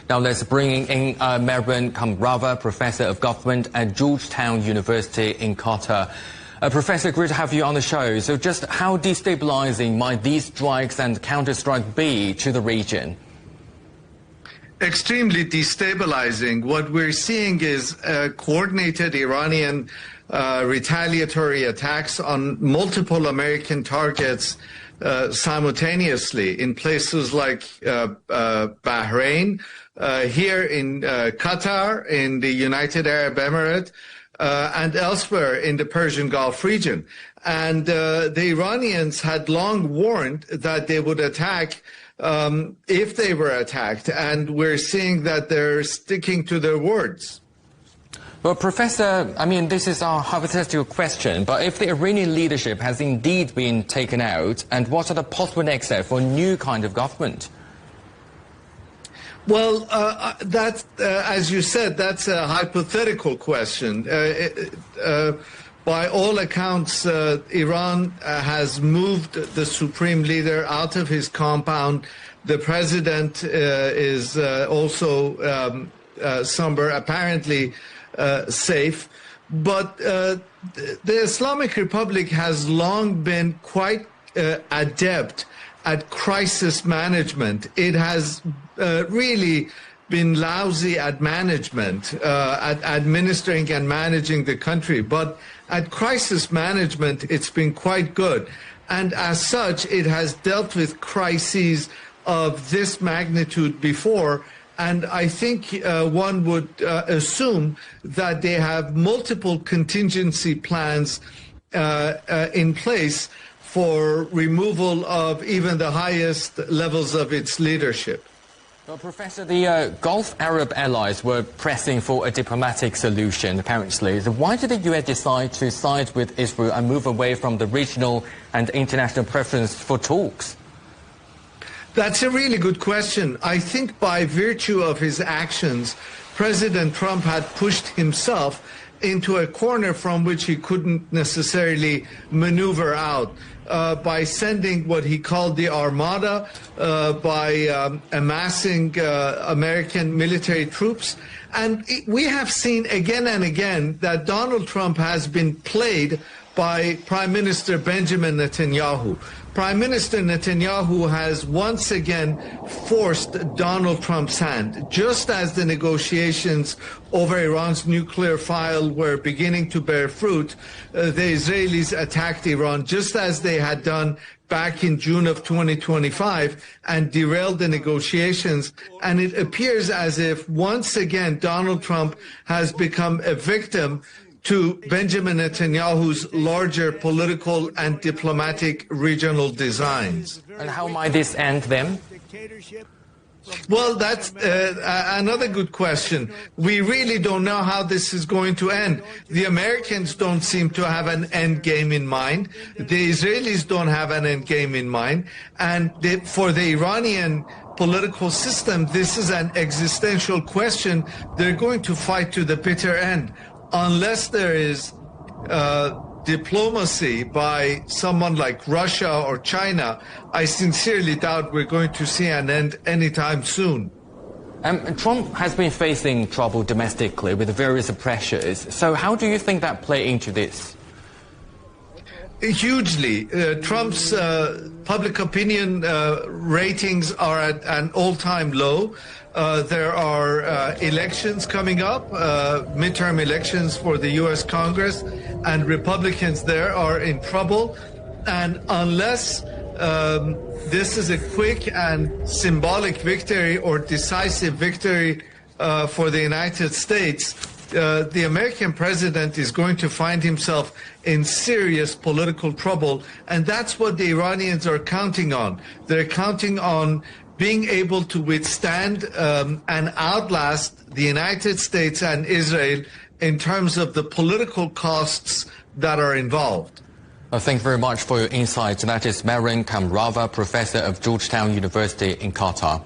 Now let's bring in Mehran Kamrava, Professor of Government at Georgetown University in Qatar. Professor, great to have you on the show. So just how destabilizing might these strikes and counter-strike be to the region? Extremely destabilizing. What we're seeing is coordinated Iranian retaliatory attacks on multiple American targets simultaneously in places like Bahrain, here in Qatar, in the United Arab Emirates, and elsewhere in the Persian Gulf region. And the Iranians had long warned that they would attack if they were attacked, and we're seeing that they're sticking to their words. Well, Professor, I mean, this is a hypothetical question, but if the Iranian leadership has indeed been taken out, and what are the possible next steps for a new kind of government? Well, that's, as you said, that's a hypothetical question. By all accounts, Iran has moved the supreme leader out of his compound. The president is also somewhere apparently safe. But the Islamic Republic has long been quite adept at crisis management. It has really been lousy at management, at administering and managing the country. But at crisis management, it's been quite good. And as such, it has dealt with crises of this magnitude before. And I think one would assume that they have multiple contingency plans in place for removal of even the highest levels of its leadership. Well, Professor, the Gulf Arab allies were pressing for a diplomatic solution, apparently. So why did the US decide to side with Israel and move away from the regional and international preference for talks? That's a really good question. I think by virtue of his actions, President Trump had pushed himself into a corner from which he couldn't necessarily maneuver out. By sending what he called the Armada, by amassing American military troops. And we have seen again and again that Donald Trump has been played by Prime Minister Benjamin Netanyahu. Prime Minister Netanyahu has once again forced Donald Trump's hand. Just as the negotiations over Iran's nuclear file were beginning to bear fruit, the Israelis attacked Iran just as they had done back in June of 2025 and derailed the negotiations. And it appears as if once again Donald Trump has become a victim to Benjamin Netanyahu's larger political and diplomatic regional designs. And how might this end then? Well, that's another good question. We really don't know how this is going to end. The Americans don't seem to have an end game in mind. The Israelis don't have an end game in mind. And for the Iranian political system, this is an existential question. They're going to fight to the bitter end. Unless there is diplomacy by someone like Russia or China, I sincerely doubt we're going to see an end anytime soon. Trump has been facing trouble domestically with various pressures. So how do you think that play into this? Hugely. Trump's public opinion ratings are at an all-time low. There are elections coming up, midterm elections for the U.S. Congress, and Republicans there are in trouble. And unless this is a quick and symbolic victory or decisive victory for the United States, the American president is going to find himself in serious political trouble. And that's what the Iranians are counting on. They're counting on being able to withstand and outlast the United States and Israel in terms of the political costs that are involved. Well, thank you very much for your insights. That is Mehran Kamrava, Professor of Georgetown University in Qatar.